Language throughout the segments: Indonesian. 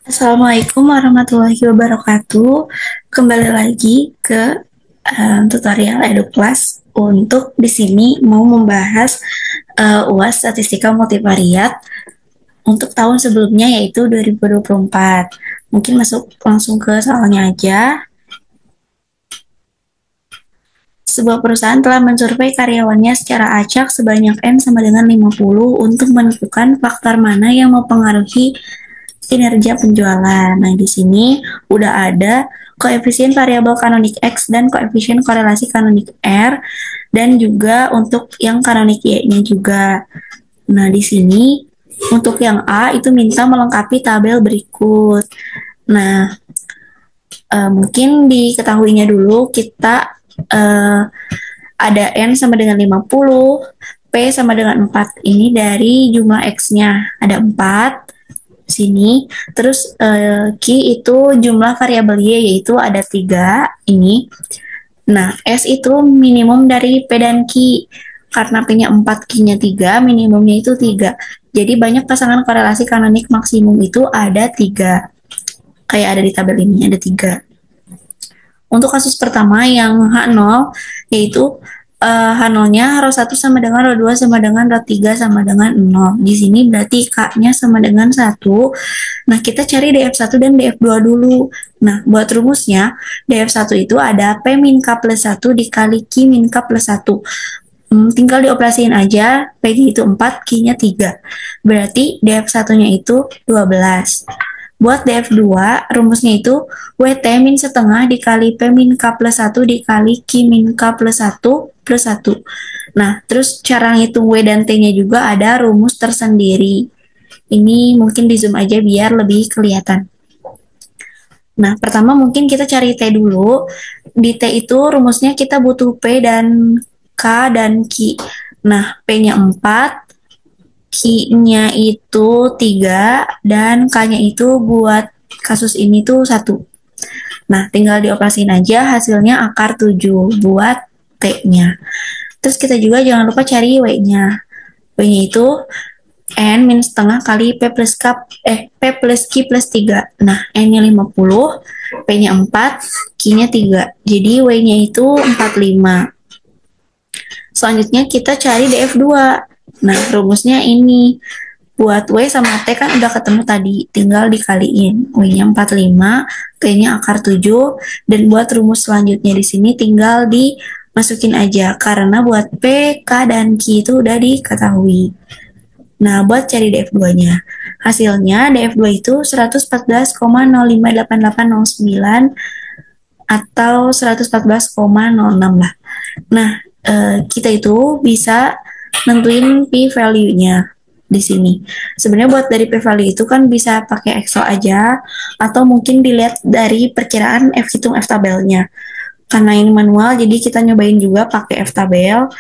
Assalamualaikum warahmatullahi wabarakatuh. Kembali lagi ke tutorial EduClass. Untuk di sini mau membahas UAS Statistika Multivariat untuk tahun sebelumnya yaitu 2024. Mungkin masuk langsung ke soalnya aja. Sebuah perusahaan telah mensurvei karyawannya secara acak sebanyak N sama dengan 50 untuk menentukan faktor mana yang mempengaruhi kinerja penjualan. Nah, di sini udah ada koefisien variabel kanonik X dan koefisien korelasi kanonik R, dan juga untuk yang kanonik Y-nya juga. Nah, di sini untuk yang A itu minta melengkapi tabel berikut. Nah, mungkin diketahuinya dulu kita ada N sama dengan 50, P sama dengan 4. Ini dari jumlah X-nya. Ada 4 sini. Terus Q itu jumlah variabel Y yaitu ada 3 ini. Nah, S itu minimum dari P dan Q. Karena P-nya 4, Q-nya 3, minimumnya itu 3. Jadi banyak pasangan korelasi kanonik maksimum itu ada 3. Kayak ada di tabel ini, ada 3. Untuk kasus pertama yang H0, yaitu H0-nya ρ1 sama dengan ρ2 sama dengan ρ3 sama dengan 0. Di sini berarti K-nya sama dengan 1. Nah, kita cari df1 dan df2 dulu. Nah, buat rumusnya, df1 itu ada P min K plus 1 dikali Q min K plus 1. Tinggal dioperasiin aja, P-nya itu 4, Q-nya 3. Berarti df1-nya itu 12. Buat df2, rumusnya itu WT min setengah dikali P min K plus 1 dikali Q min K plus 1 plus 1. Nah, terus cara ngitung W dan T-nya juga ada rumus tersendiri. Ini mungkin di zoom aja biar lebih kelihatan. Nah, pertama mungkin kita cari T dulu. Di T itu rumusnya kita butuh P dan K dan Q. Nah, P-nya 4, Q-nya itu 3, dan K-nya itu buat kasus ini tuh 1. Nah, tinggal dioperasiin aja, hasilnya akar 7 buat T-nya. Terus kita juga jangan lupa cari W-nya. W-nya itu N min setengah kali P plus Q plus 3. Nah, N-nya 50, P-nya 4, Q-nya 3. Jadi W-nya itu 45. Selanjutnya kita cari df2. Nah, rumusnya ini. Buat W sama T kan udah ketemu tadi, tinggal dikaliin. W-nya 45, T-nya akar 7, dan buat rumus selanjutnya di sini tinggal dimasukin aja, karena buat P, K, dan Q itu udah diketahui. Nah, buat cari df2-nya. Hasilnya df2 itu 114,058809 atau 114,06 lah. Nah, kita itu bisa nentuin p-value-nya di sini. Sebenarnya buat dari p-value itu kan bisa pakai Excel aja, atau mungkin dilihat dari perkiraan F hitung F tabelnya. Karena ini manual, jadi kita nyobain juga pakai F tabel.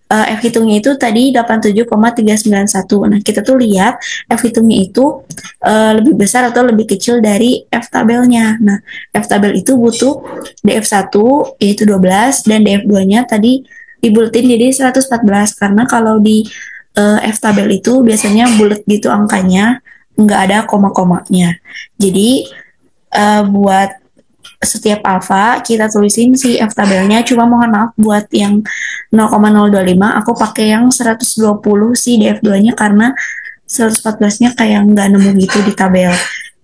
F hitungnya itu tadi 87,391. Nah, kita tuh lihat F hitungnya itu lebih besar atau lebih kecil dari F tabelnya. Nah, F tabel itu butuh df1 yaitu 12, dan df2-nya tadi dibuletin jadi 114, karena kalau di F tabel itu biasanya bulat gitu angkanya, nggak ada koma-komanya. Jadi buat setiap alfa kita tulisin si F tabelnya. Cuma mohon maaf buat yang 0,025 aku pakai yang 120 si df2-nya, karena 114-nya kayak nggak nemu gitu di tabel.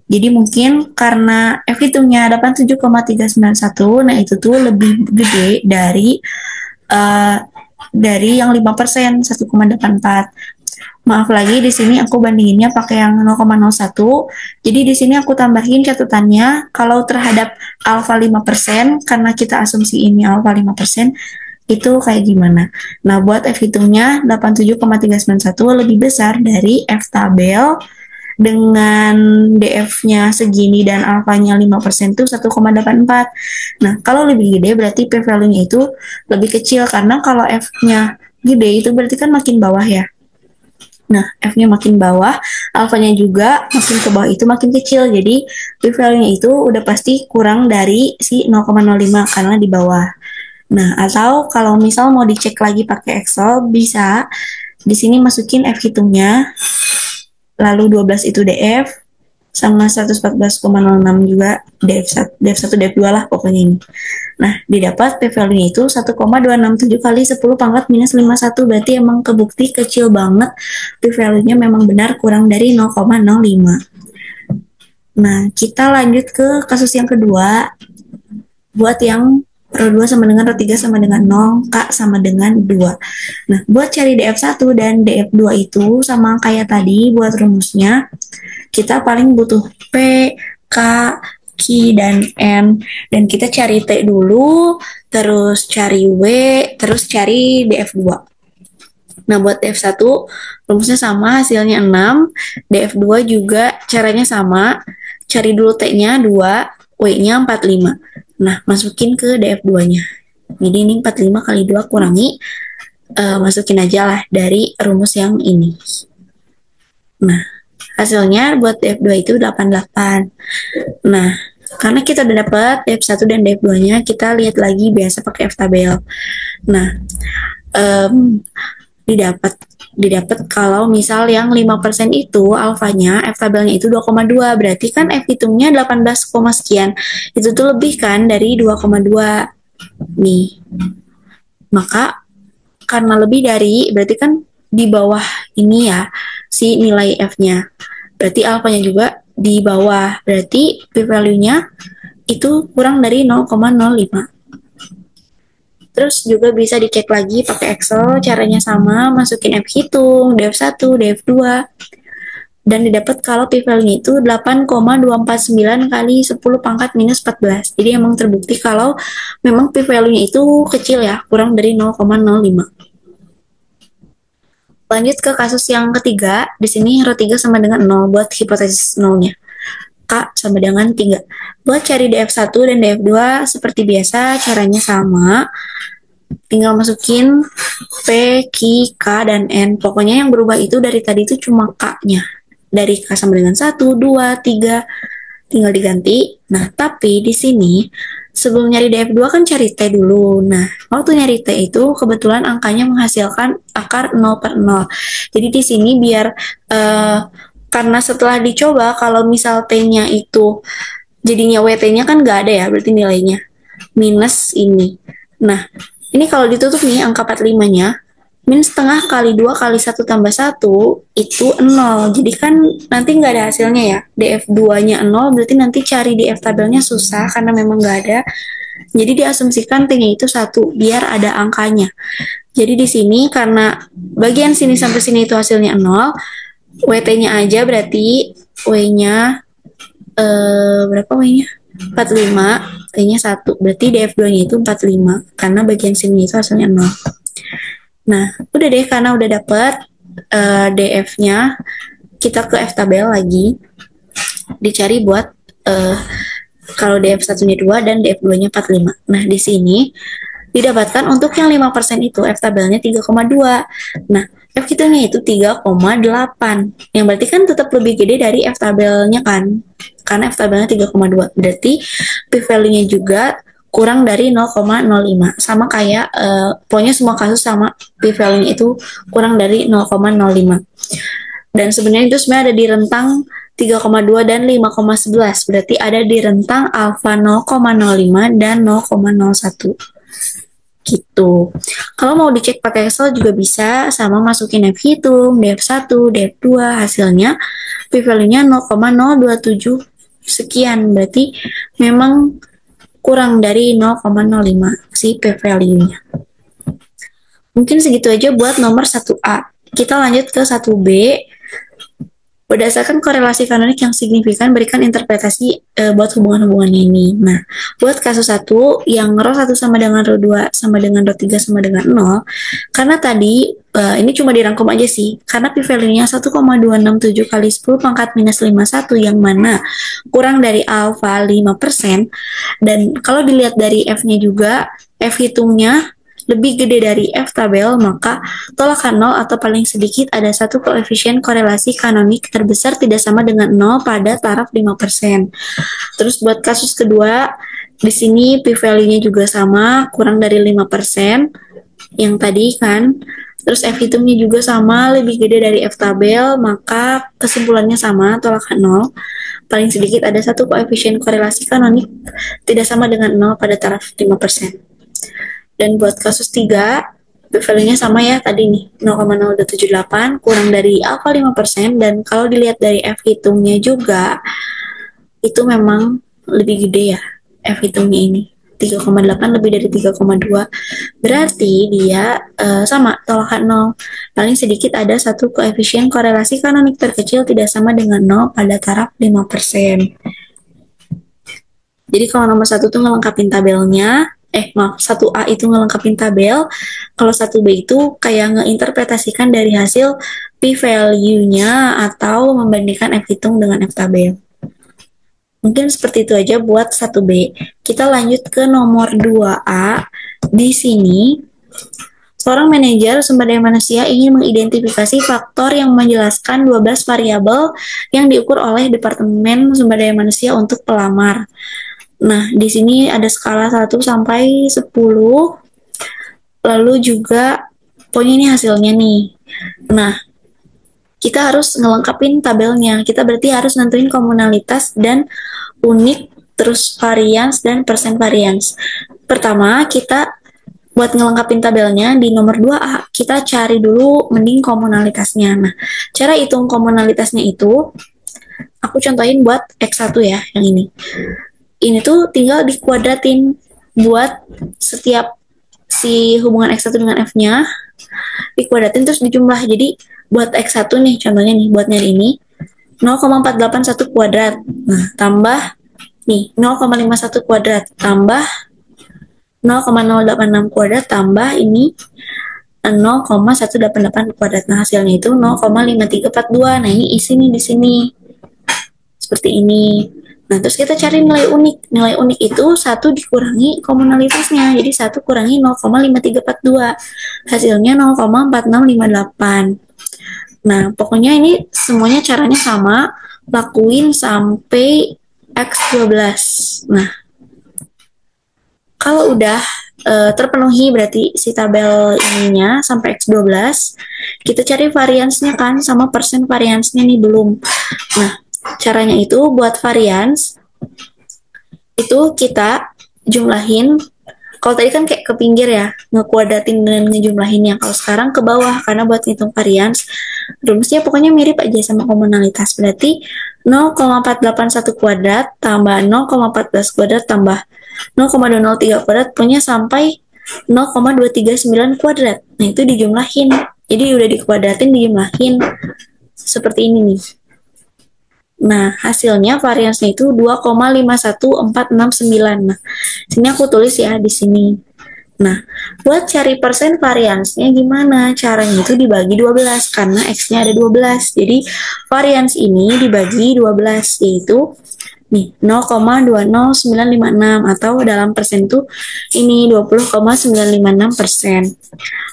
Jadi mungkin karena F hitungnya 87,391, nah itu tuh lebih gede dari yang 5%, 1,84. Maaf lagi, di sini aku bandinginnya pakai yang 0,01. Jadi di sini aku tambahin catatannya, kalau terhadap alfa 5%, karena kita asumsi ini alfa 5%, itu kayak gimana. Nah, buat F hitungnya 87,391 lebih besar dari F tabel, dengan DF-nya segini dan alfanya 5% itu 1,84. Nah, kalau lebih gede berarti p-value-nya itu lebih kecil, karena kalau F-nya gede itu berarti kan makin bawah ya. Nah, F-nya makin bawah, alfanya juga makin ke bawah itu makin kecil. Jadi, p-value-nya itu udah pasti kurang dari si 0,05 karena di bawah. Nah, atau kalau misal mau dicek lagi pakai Excel, bisa di sini masukin F hitungnya, lalu 12 itu DF, sama 114,06 juga DF1, DF1, DF2 lah pokoknya ini. Nah, didapat p-value-nya itu 1,267 kali 10 pangkat minus 51, berarti emang kebukti kecil banget p-value-nya memang benar kurang dari 0,05. Nah, kita lanjut ke kasus yang kedua, buat yang Rho 2 sama dengan Rho 3 sama dengan 0, K sama dengan 2. Nah, buat cari DF1 dan DF2 itu sama kayak tadi buat rumusnya, kita paling butuh P, K, Q, dan N. Dan kita cari T dulu, terus cari W, terus cari DF2. Nah, buat DF1, rumusnya sama, hasilnya 6. DF2 juga caranya sama. Cari dulu T-nya 2, W-nya 45. Nah, masukin ke DF2-nya. Jadi ini 45 kali 2 kurangi, masukin aja lah dari rumus yang ini. Nah, hasilnya buat DF2 itu 88. Nah, karena kita udah dapat DF1 dan DF2-nya, kita lihat lagi biasa pakai F tabel. Nah, didapat kalau misal yang 5% itu alfanya F tabelnya itu 2,2, berarti kan F hitungnya 18, sekian. Itu tuh lebih kan dari 2,2 nih. Maka karena lebih dari, berarti kan di bawah ini ya si nilai F-nya. Berarti alfanya juga di bawah. Berarti p-value-nya itu kurang dari 0,05. Terus juga bisa dicek lagi pakai Excel, caranya sama, masukin F hitung, DF1, DF2, dan didapat kalau p-value-nya itu 8,249 kali 10 pangkat minus 14. Jadi emang terbukti kalau memang p-value-nya itu kecil ya, kurang dari 0,05. Lanjut ke kasus yang ketiga, di sini Rho 3 sama dengan 0 buat hipotesis 0-nya. K sama dengan 3. Buat cari DF1 dan DF2 seperti biasa, caranya sama. Tinggal masukin P, Q, K, dan N. Pokoknya yang berubah itu dari tadi itu cuma K-nya. Dari K sama dengan 1, 2, 3, tinggal diganti. Nah, tapi di sini sebelum nyari DF2 kan cari T dulu. Nah, waktu nyari T itu kebetulan angkanya menghasilkan akar 0/0. Jadi di sini biar karena setelah dicoba kalau misal T-nya itu jadinya WT-nya kan nggak ada ya, berarti nilainya minus ini. Nah, ini kalau ditutup nih angka 45-nya, min setengah kali 2 kali 1 tambah 1 itu 0. Jadi kan nanti nggak ada hasilnya ya. DF2-nya 0, berarti nanti cari DF tabelnya susah karena memang nggak ada. Jadi diasumsikan T-nya itu 1, biar ada angkanya. Jadi di sini karena bagian sini sampai sini itu hasilnya 0, WT-nya aja berarti W-nya berapa W-nya? 45, T-nya 1. Berarti DF2-nya itu 45 karena bagian sini itu hasilnya 0. Nah, udah deh karena udah dapet DF-nya, kita ke F tabel lagi. Dicari buat kalau DF1-nya 2 dan DF2-nya 45. Nah, di sini didapatkan untuk yang 5% itu F tabelnya 3,2. Nah, F hitungnya itu 3,8. Yang berarti kan tetap lebih gede dari F tabelnya kan. Karena F tabelnya 3,2. Berarti p-value-nya juga kurang dari 0,05. Sama kayak pokoknya semua kasus sama p-value-nya itu kurang dari 0,05. Dan sebenarnya itu sebenarnya ada di rentang 3,2 dan 5,11. Berarti ada di rentang alfa 0,05 dan 0,01. Gitu. Kalau mau dicek pakai Excel juga bisa, sama masukin F hitung, DF1, DF2, hasilnya p-value-nya 0,027 sekian. Berarti memang kurang dari 0,05 si p-value-nya. Mungkin segitu aja buat nomor 1A. Kita lanjut ke 1B. Berdasarkan korelasi kanonik yang signifikan, berikan interpretasi buat hubungan-hubungannya ini. Nah, buat kasus 1, yang Rho 1 sama dengan Rho 2 sama dengan Rho 3 sama dengan 0, karena tadi, ini cuma dirangkum aja sih, karena p-value-nya 1,267 kali 10 pangkat minus 51, yang mana kurang dari alfa 5%, dan kalau dilihat dari F-nya juga, F hitungnya lebih gede dari F tabel, maka tolakan 0 atau paling sedikit ada satu koefisien korelasi kanonik terbesar tidak sama dengan 0 pada taraf 5%. Terus buat kasus kedua, di sini p-value-nya juga sama, kurang dari 5%, yang tadi kan. Terus F hitungnya juga sama, lebih gede dari F tabel, maka kesimpulannya sama, tolakan 0. paling sedikit ada satu koefisien korelasi kanonik tidak sama dengan 0 pada taraf 5%. Dan buat kasus 3, value-nya sama ya tadi nih, 0,0278 kurang dari alfa 5%, dan kalau dilihat dari F hitungnya juga, itu memang lebih gede ya, F hitungnya ini. 3,8 lebih dari 3,2, berarti dia sama, tolakan 0. Paling sedikit ada satu koefisien korelasi kanonik terkecil tidak sama dengan 0 pada taraf 5%. Jadi kalau nomor 1 tuh ngelengkapin tabelnya, maaf, 1A itu ngelengkapin tabel, kalau 1B itu kayak ngeinterpretasikan dari hasil p-value-nya atau membandingkan F hitung dengan F tabel. Mungkin seperti itu aja buat 1B. Kita lanjut ke nomor 2A. Di sini, seorang manajer sumber daya manusia ingin mengidentifikasi faktor yang menjelaskan 12 variabel yang diukur oleh Departemen Sumber Daya Manusia untuk pelamar. Nah, di sini ada skala 1 sampai 10. Lalu juga pokoknya ini hasilnya nih. Nah, kita harus ngelengkapin tabelnya. Kita berarti harus nentuin komunalitas dan unik, terus varians dan persen varians. Pertama, kita buat ngelengkapin tabelnya di nomor 2A, kita cari dulu mending komunalitasnya. Nah, cara hitung komunalitasnya itu, aku contohin buat X1 ya, yang ini. Ini tuh tinggal dikuadratin buat setiap si hubungan X1 dengan F-nya, dikuadratin terus dijumlah. Jadi buat X1 nih, contohnya nih, buat nyari ini, 0,481 kuadrat. Nah, tambah nih, 0,51 kuadrat, tambah 0,086 kuadrat, tambah ini 0,188 kuadrat. Nah, hasilnya itu 0,5342. Nah, ini isi nih di sini. Seperti ini. Nah, terus kita cari nilai unik. Nilai unik itu 1 dikurangi komunalitasnya. Jadi 1 kurangi 0,5342. Hasilnya 0,4658. Nah, pokoknya ini semuanya caranya sama. Lakuin sampai X12. Nah, kalau udah terpenuhi berarti si tabel ininya sampai X12, kita cari variansnya kan, sama persen variansnya nih belum. Nah, caranya itu buat varians itu kita jumlahin. Kalau tadi kan kayak ke pinggir ya, ngekuadratin dan ngejumlahinnya. Kalau sekarang ke bawah, karena buat ngitung varians rumusnya pokoknya mirip aja sama komunalitas. Berarti 0,481 kuadrat tambah 0,14 kuadrat tambah 0,203 kuadrat, punya sampai 0,239 kuadrat. Nah, itu dijumlahin. Jadi udah dikuadratin, dijumlahin. Seperti ini nih. Nah, hasilnya variansnya itu 2,51469. Nah, sini aku tulis ya di sini. Nah, buat cari persen variansnya gimana? Caranya itu dibagi 12, karena X-nya ada 12. Jadi, varians ini dibagi 12, yaitu nih 0,20956, atau dalam persen tuh ini 20,956%.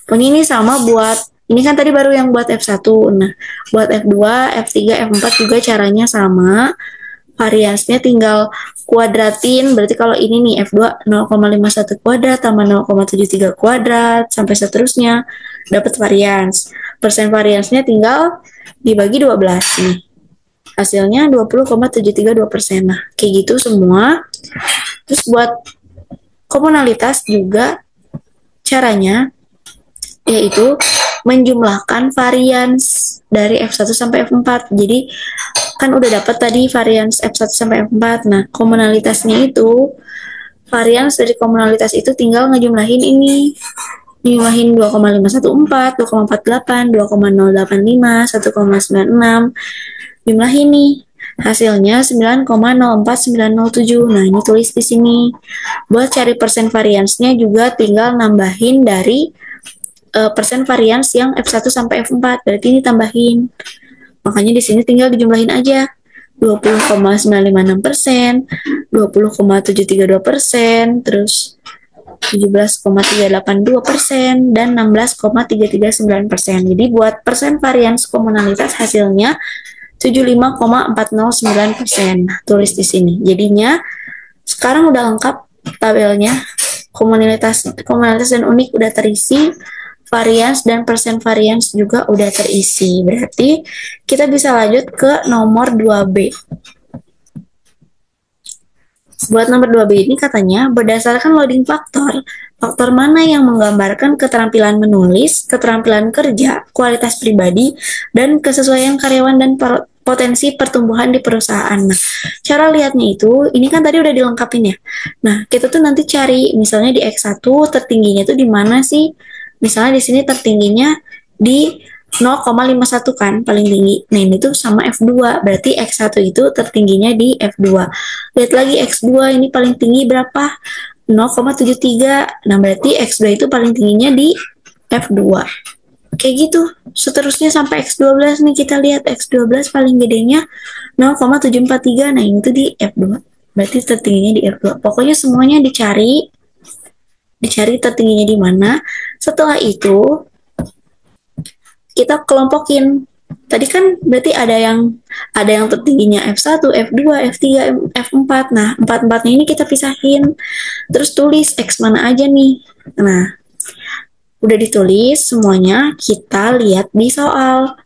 Pokoknya ini sama buat, ini kan tadi baru yang buat F1. Nah, buat F2, F3, F4 juga caranya sama. Variansnya tinggal kuadratin. Berarti kalau ini nih F2 0,51 kuadrat tambah 0,73 kuadrat sampai seterusnya dapat varians. Persen variansnya tinggal dibagi 12 nih. Hasilnya 20,732%. Nah, kayak gitu semua. Terus buat komunalitas juga caranya yaitu menjumlahkan varians dari F1 sampai F4. Jadi kan udah dapat tadi varians F1 sampai F4. Nah, komunalitasnya itu, varians dari komunalitas itu tinggal ngejumlahin ini. Jumlahin 2,514, 2,48, 2,085, 1,96. Jumlahin nih. Hasilnya 9,04907. Nah, ini tulis di sini. Buat cari persen variansnya juga tinggal nambahin dari persen varians yang F1 sampai F4. Berarti ini tambahin. Makanya di sini tinggal dijumlahin aja. 20,956%, 20,732%, terus 17,382%, dan 16,339%. Jadi buat persen varians komunalitas hasilnya 75,409%. Nah, tulis di sini. Jadinya sekarang udah lengkap tabelnya. Komunalitas dan unik udah terisi. Varians dan persen varians juga udah terisi. Berarti kita bisa lanjut ke nomor 2B. Buat nomor 2B ini katanya, berdasarkan loading faktor, faktor mana yang menggambarkan keterampilan menulis, keterampilan kerja, kualitas pribadi, dan kesesuaian karyawan dan potensi pertumbuhan di perusahaan. Nah, cara lihatnya itu, ini kan tadi udah dilengkapin ya. Nah, kita tuh nanti cari, misalnya di X1 tertingginya tuh di mana sih? Misalnya di sini tertingginya di 0,51 kan paling tinggi. Nah, ini tuh sama F2. Berarti X1 itu tertingginya di F2. Lihat lagi X2 ini paling tinggi berapa? 0,73. Nah, berarti X2 itu paling tingginya di F2. Kayak gitu. Seterusnya sampai X12 nih, kita lihat X12 paling gedenya 0,743. Nah, ini tuh di F2. Berarti tertingginya di F2. Pokoknya semuanya dicari tertingginya di mana. Setelah itu kita kelompokin. Tadi kan berarti ada yang tertingginya F1, F2, F3, F4. Nah, empat-empatnya ini kita pisahin. Terus tulis X mana aja nih. Nah, udah ditulis semuanya, kita lihat di soal.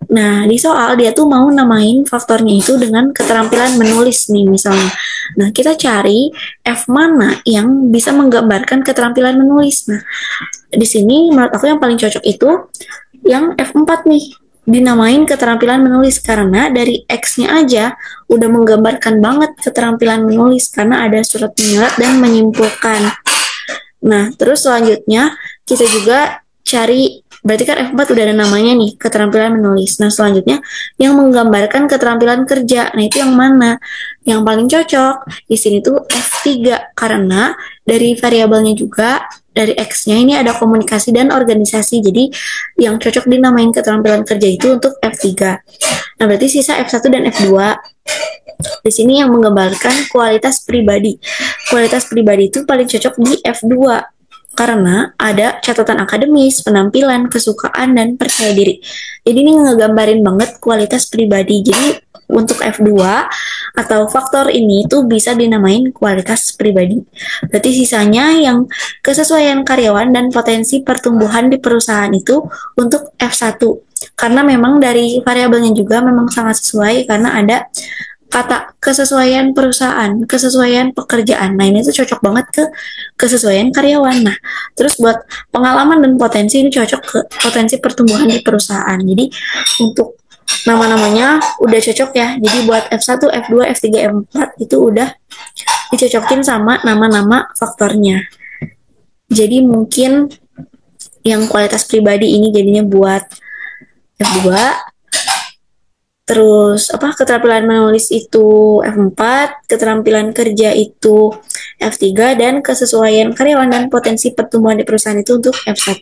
Nah, di soal dia tuh mau namain faktornya itu dengan keterampilan menulis nih misalnya. Nah, kita cari F mana yang bisa menggambarkan keterampilan menulis. Nah, di sini menurut aku yang paling cocok itu yang F4 nih, dinamain keterampilan menulis karena dari X-nya aja udah menggambarkan banget keterampilan menulis karena ada surat menyurat dan menyimpulkan. Nah, terus selanjutnya kita juga cari, berarti kan F4 udah ada namanya nih, keterampilan menulis. Nah, selanjutnya yang menggambarkan keterampilan kerja. Nah, itu yang mana? Yang paling cocok di sini tuh F3 karena dari variabelnya juga dari X-nya ini ada komunikasi dan organisasi. Jadi yang cocok dinamain keterampilan kerja itu untuk F3. Nah, berarti sisa F1 dan F2. Di sini yang menggambarkan kualitas pribadi. Kualitas pribadi itu paling cocok di F2 karena ada catatan akademis, penampilan, kesukaan, dan percaya diri. Jadi ini ngegambarin banget kualitas pribadi. Jadi untuk F2 atau faktor ini tuh bisa dinamain kualitas pribadi. Berarti sisanya yang kesesuaian karyawan dan potensi pertumbuhan di perusahaan itu untuk F1. Karena memang dari variabelnya juga memang sangat sesuai karena ada kata kesesuaian perusahaan, kesesuaian pekerjaan. Nah, ini tuh cocok banget ke kesesuaian karyawan. Nah, terus buat pengalaman dan potensi ini cocok ke potensi pertumbuhan di perusahaan. Jadi untuk nama-namanya udah cocok ya. Jadi buat F1, F2, F3, F4 itu udah dicocokin sama nama-nama faktornya. Jadi mungkin yang kualitas pribadi ini jadinya buat F2, terus keterampilan menulis itu F4, keterampilan kerja itu F3, dan kesesuaian karyawan dan potensi pertumbuhan di perusahaan itu untuk F1.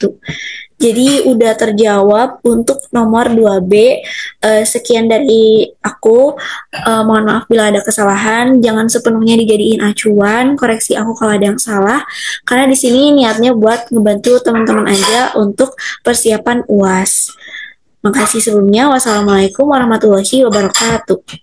Jadi udah terjawab untuk nomor 2B. Sekian dari aku. Mohon maaf bila ada kesalahan. Jangan sepenuhnya dijadiin acuan. Koreksi aku kalau ada yang salah. Karena di sini niatnya buat ngebantu teman-teman aja untuk persiapan UAS. Makasih sebelumnya. Wassalamualaikum warahmatullahi wabarakatuh.